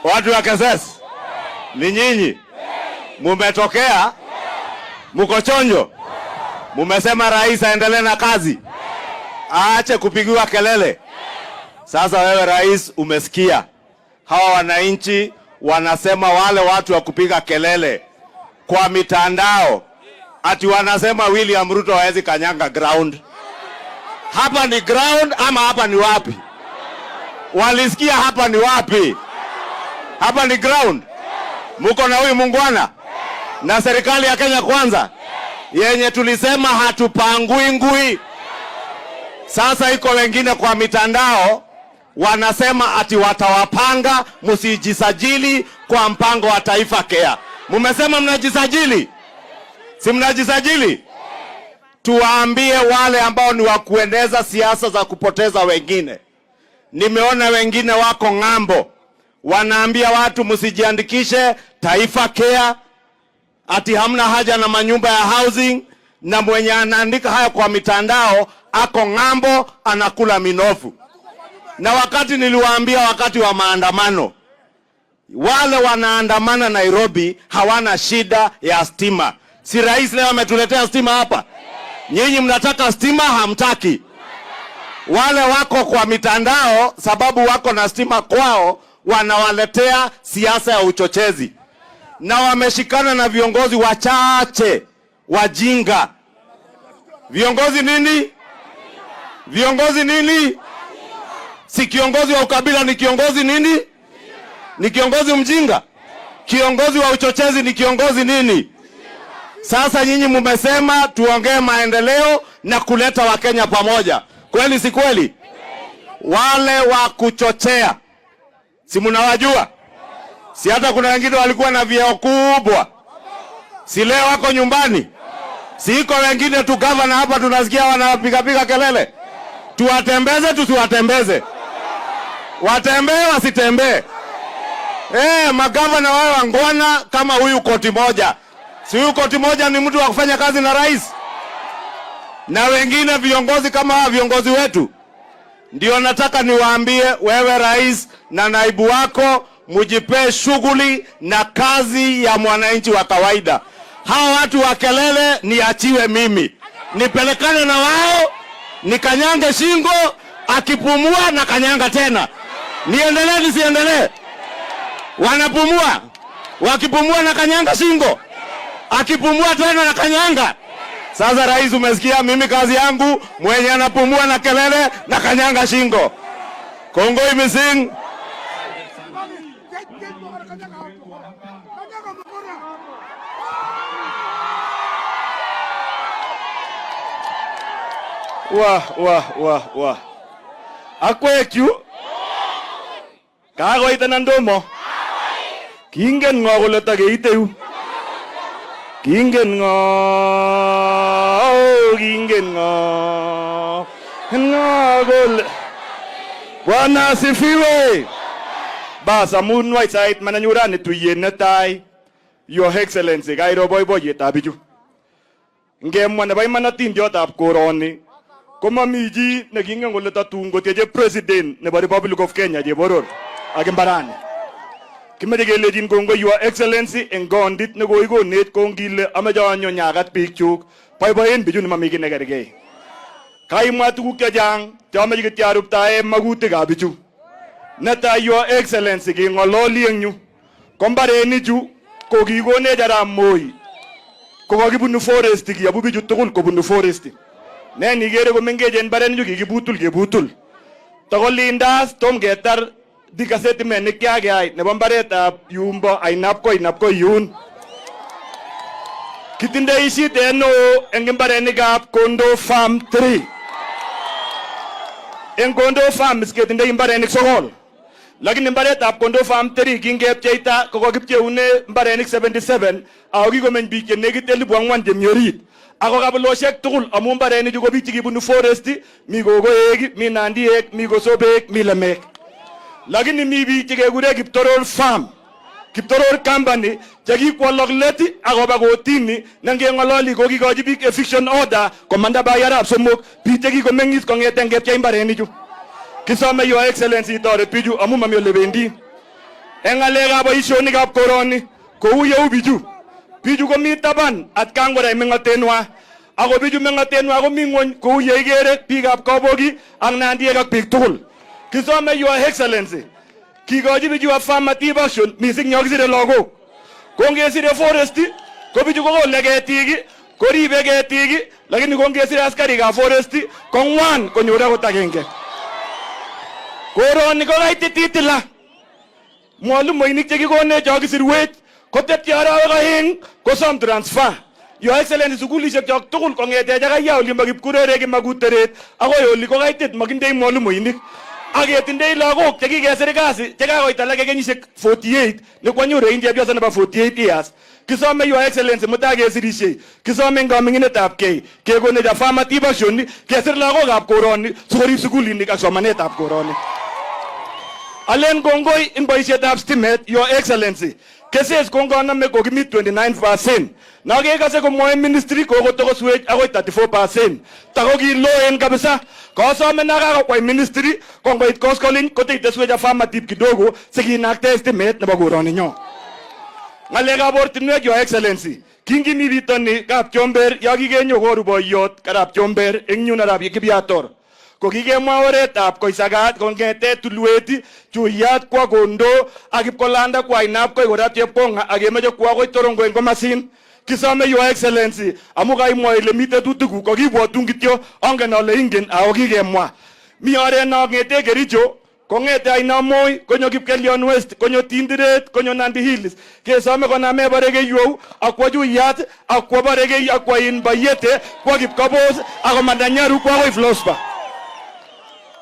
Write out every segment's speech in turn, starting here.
Watu wa Kasese, ni nyinyi mumetokea, muko chonjo, mumesema rais aendelee na kazi, aache kupigiwa kelele. Sasa wewe rais, umesikia hawa wananchi wanasema, wale watu wa kupiga kelele kwa mitandao ati wanasema William Ruto hawezi kanyanga ground. Hapa ni ground ama hapa ni wapi? Walisikia hapa ni wapi? Hapa ni ground. Muko na huyu mungwana na serikali ya Kenya Kwanza yenye tulisema hatupangui ngui. Sasa iko wengine kwa mitandao wanasema ati watawapanga, msijisajili kwa mpango wa Taifa Care. Mumesema mnajisajili? Si mnajisajili? Tuwaambie wale ambao ni wa kuendeza siasa za kupoteza wengine. Nimeona wengine wako ng'ambo wanaambia watu msijiandikishe Taifa Care, ati hamna haja na manyumba ya housing, na mwenye anaandika haya kwa mitandao ako ng'ambo anakula minofu. Na wakati niliwaambia wakati wa maandamano, wale wanaandamana Nairobi hawana shida ya stima. Si rais leo ametuletea stima hapa? Nyinyi mnataka stima, hamtaki. Wale wako kwa mitandao sababu wako na stima kwao wanawaletea siasa ya uchochezi. Na wameshikana na viongozi wachache wajinga. Viongozi nini? Viongozi nini? Si kiongozi wa ukabila ni kiongozi nini? Ni kiongozi mjinga. Kiongozi wa uchochezi ni kiongozi nini? Sasa nyinyi mumesema tuongee maendeleo na kuleta Wakenya pamoja. Kweli si kweli? Wale wa kuchochea, si mnawajua? Si hata kuna wengine walikuwa na vyeo kubwa, si leo wako nyumbani? Si iko wengine tu gavana hapa tunasikia wanapiga kelele? Tuwatembeze tusiwatembeze? Watembee wasitembee? Magavana wao wangwana kama huyu koti moja. Si huyu koti moja ni mtu wa kufanya kazi na rais? Na wengine viongozi kama hawa viongozi wetu. Ndio nataka niwaambie wewe rais na naibu wako, mujipee shughuli na kazi ya mwananchi wa kawaida. Hawa watu wa kelele niachiwe mimi, nipelekane na wao, nikanyange shingo, akipumua na kanyanga tena. Niendelee nisiendelee? Wanapumua, wakipumua na kanyanga shingo, akipumua tena na kanyanga. Sasa rais, umesikia? Mimi kazi yangu mwenye anapumua na kelele na kanyanga shingo. Kongoi missing. Wah. Akwekyu kakoit anan tomo? Kingen ngo kole takeite yu? Kingen ngo kole Bwana asifiwe. Bas amun wait sait mananyurani tuyet netai Your Excellency kairo boiboiyetab bichu. Ngemwa nebo imanatindiyotab koroni komami chi nekingen kole tatun koteche president nebo Republic of Kenya cheboror ak imbarani. Kimeche kelejin kongoi Your Excellency eng kondit nekoikonech kongile ameche anyo nyakat biikchuk boiboen bichu nemami kiy nekergei. Kaimwa tuguk chechang cheameche kityaruptae magutikab bichu. Netai Your Excellency king'ololi eng yu ko mbarenichu kokikonech Arap Moi kokakibunu forest, kiyabu bichu tugul kobunu forest. Ne nikere komengechen mbarenichu kikibutul kebutul. Tokolindas tom ketar Thika settlement nekiakeyai nebo mbaretab yumbo ainapkoi yun. Kitindoi shidet neo eng mbarenikab Kondo Farm 3. Eng Kondo Farm ketindoi mbarenik 9. Lakini mbaretab Kondo Farm 3 kingepcheita kokakipcheune mbarenik 77 ako kikomeny biik chenekit 4,000 chemi orit. Ako kabilosiek tugul amu mbarenichu ko biik chekibunu forest, mi kokoek, mi nandiek, mi kosobek, mi lemek. Lakini mi biik chekekure Kiptorol Farm Kiptoror company chekikwolok let akoba kotini nengeng'ololi kokikochi biik eviction order komanda bayarab somok biik chekikomeng'is kong'eten kepchei mbarenichu. Kisome Your Excellency itoret bichu amu mami ole bendi. Eng ng'alekab boisionikab koroni kou yeu bichu komi taban atkan kora meng'otenwa ako bichu meng'otenwa komi ng'wony kou ye ikere biikab Kabogi ak Nandiek ak biik tugul. Kisome Your Excellency kikochi bichu affirmative action mising yo kisire lagok. Kongesire forest ko bichu kokole ketik, koribe ketik, lakini kongesire askarikab forest ko ng'wan konyor akot agenge. Koroni ko kaitititila. Mwalimuinik chekikonech cho kisirwech kotepche arawek aeng kosom transfer. Your Excellency sukulishek chok tugul kong'ete chekaya olimbo Kipkurere Kimakuteret akoi oli ko kaitit makindei mwalimuinik. Aketindei lagok chekikesir kasi chekakoit alake kenyisiek 48 nekwanyoru en chepyoso nebo 48 years. Kisome Your Excellency mutai kesirishei. Kisome eng kaming'inetab kei kekonech affirmative action kesir lagokab koroni sikorib sukulinik ak somanetab koroni. Alen kongoi eng boisietab stimet Your Excellency. Keses kongonome kokimi 29%. Nakekase komwoe ministry kokotokoswech akoi 34%. Tako kiloen kabisa. Kasome nakakokwai ministry kongoit koskoling koteiteswech affirmative kidogo sikinakte stimet nebo koroninyo. Ngalekab ortinwek Your Excellency. Kingimi bitoni Kapchomber ya kikenyo koru boiyot Kapchomber eng yun arab Kibiator. Kokikemwa oretab Koisagat kong'ete Tulwet, Chuyat kwa Kondo ak Kipkolanda kwa Ainab koi kora Chepkonga ak kemeche kwa akoi Torongo eng komasin. Kisome Your Excellency amu kaimwa ile mite tutukuk kokibwotun kityo angen ale ingen ako kikemwa. Mi oret no ng'ete Kericho kong'ete Ainamoi konyo Kipkelion West konyo Tindiret konyo Nandi Hills. Kesome koname Barekeiwou ak kwa Chuyat ak kwa Barekei ak kwa Bayete kwa Kipkabos ak komanda Nyaru kwa akoi Flospa.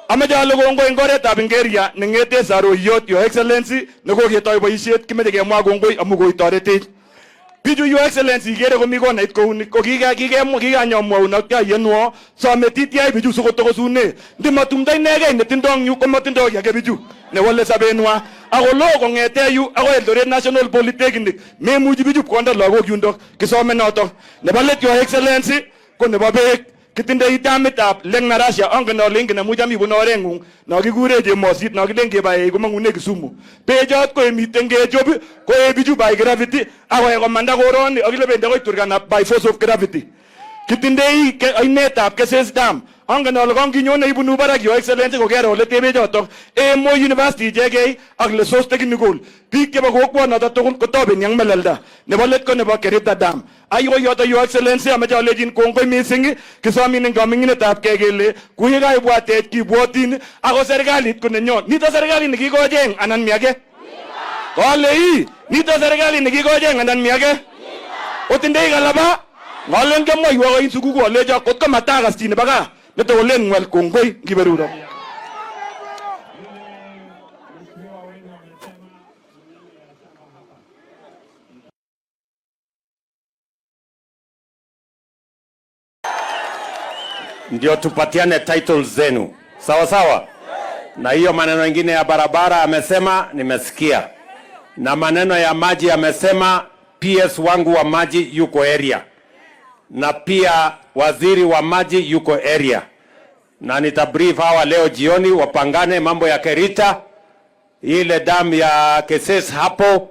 Ameche ale kongoi eng oretab Ngeria neng'ete Saroiyot Your Excellency nekoketoi boisiet kimeche kemwa kongoi amu koitoretech. Bichu Your Excellency ikere komi konait kouni ko kikanyomwaun ak tayenwo some TTI bichu sikotokosune. Ndimatumdo inegei netindoi yu komatindoi age bichu newole sobenwa. Ako loo kong'ete yu akoi Eldoret National Polytechnic memuchi bichu konde lagok yundok. Kisome notok. Nebo let Your Excellency ko nebo beek. Kitindoi tamitab Lake Narasha angen ale ingen amu cham ibun oreng'ung no kikure Chemosit no kilen kebae komang'une Kisumu. Bechot ko emiten kechob ko bichu by gravity akoe komanda koroni akile bendi akoi Turkana by force of gravity. Kitindoi ainetab Keses Dam angen ale kanginyone ibunu barak Your Excellency kokere ole tebe chotok Moi University ichegei ak Lesos Technical. Biik chebo kokwonotok tugul kotobeni ang melelda. Nebo let ko nebo Kerita Dam. Ayo yoto Your Excellency ameche alejin kongoi mising kisomin eng kaming'inetab kei kele kuye kaibwatech kibwotin ako serikalit ko nenyon. Nito serikalit nekikocheng anan mi age? Kale nito serikalit nekikocheng anan mi age? Otindoi kalaba? Ngalen kemwoiwo ko insukuku alejo kotko matakas chi nebo gaa netokolen ngwal kongoi ngiberuro. Ndio tupatiane titles zenu. Sawa sawa? Na hiyo maneno mengine ya barabara amesema nimesikia. Na maneno ya maji amesema PS wangu wa maji yuko area. Na pia waziri wa maji yuko area. Na nitabrief hawa leo jioni wapangane mambo ya Kerita. Ile damu ya Keses hapo.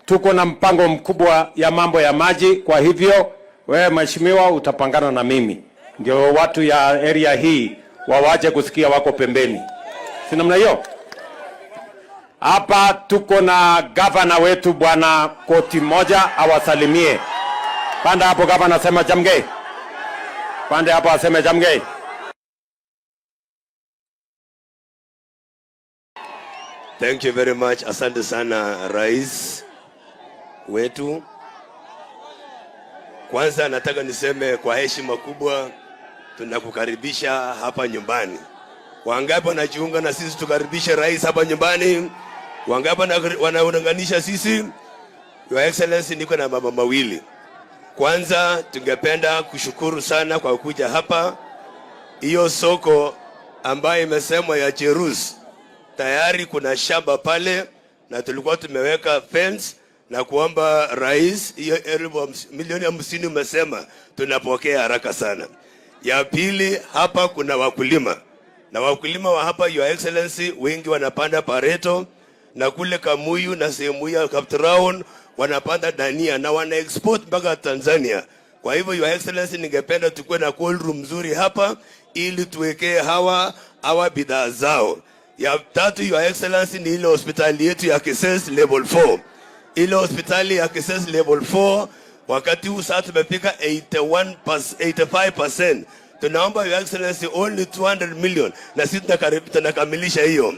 Tuko na mpango mkubwa ya mambo ya maji. Kwa hivyo wewe mheshimiwa utapangana na mimi. Ndio watu ya area hii wawache kusikia wako pembeni. Si namna hiyo? Hapa tuko na gavana wetu bwana koti moja awasalimie. Panda hapo gavana asema Jamgei. Pande hapo aseme Jamgei. Thank you very much. Asante sana rais wetu. Kwanza nataka niseme kwa heshima kubwa tunakukaribisha hapa nyumbani. Wangapi wanajiunga na sisi tukaribishe rais hapa nyumbani? Wangapi wanaunganisha sisi? Your Excellency, niko na mambo mawili. Kwanza tungependa kushukuru sana kwa kuja hapa. Hiyo soko ambayo imesemwa ya Cherus, tayari kuna shamba pale na tulikuwa tumeweka fence na kuomba rais, hiyo milioni 50 umesema tunapokea haraka sana. Ya pili, hapa kuna wakulima, na wakulima wa hapa Your Excellency wengi wanapanda pareto, na kule Kamuyu na sehemu ya Kaptaraon wanapanda dania na wana export mpaka Tanzania. Kwa hivyo Your Excellency, ningependa tukue na cold room nzuri hapa ili tuwekee hawa bidhaa zao. Ya tatu Your Excellency, ni ile hospitali yetu ya Kisses level 4. Ile hospitali ya Kisses level 4 wakati huu sasa tumefika 85%. Tunaomba Your Excellency only 200 million na sisi tunakamilisha hiyo.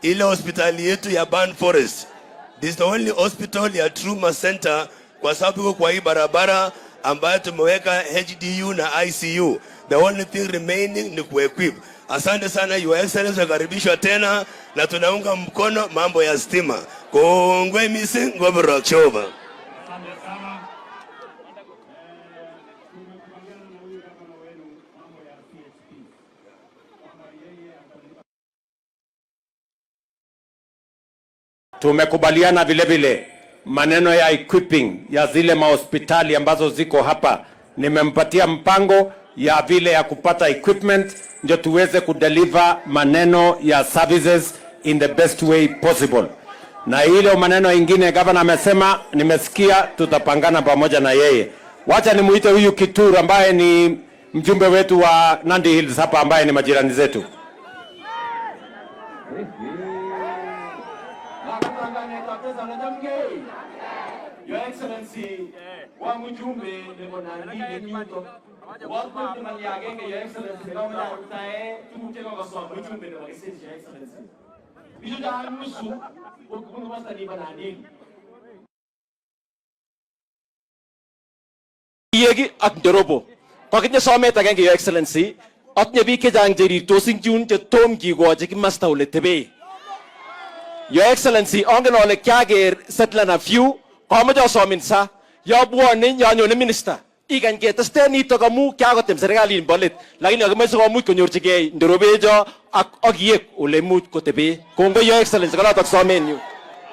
Ile hospitali yetu ya Ban Forest, this is the only hospital ya Truma Center kwa sababu kwa hii barabara ambayo tumeweka HDU na ICU. The only thing remaining ni kuequip. Asante sana Your Excellency, nakaribishwa tena na tunaunga mkono mambo ya stima. Kongwe misi ngobro chova. Tumekubaliana vile vile maneno ya equipping ya zile mahospitali ambazo ziko hapa. Nimempatia mpango ya vile ya kupata equipment ndio tuweze kudeliver maneno ya services in the best way possible. Na ile maneno ingine gavana amesema, nimesikia, tutapangana pamoja na yeye. Wacha nimuite huyu Kituru ambaye ni mjumbe wetu wa Nandi Hills hapa ambaye ni majirani zetu. Your Excellency, wa mjumbe nebo Nandi Hills wako mali yake Your Excellency kama utae tumke kwa sababu mjumbe nebo Kisses Your Excellency. Bijo da nusu hukumu basta ni banani. Yegi ak ndorobo. Pakitnya somet agenge Your Excellency, atnya biik chechang cherirtos ing chun chetom kikochi kimasta ole tebe. Your Excellency, ongen ole kyaker settler na few, kamoche asomin sa, yabwone nyanyone minister. Ikany ketesten nitok amu kyakotem serikalit bo let, lakini kakimeche sikomuch konyorchigei ndorobecho ak akiek ole much kotebe. Kongoi Your Excellency, kanotok somenyu.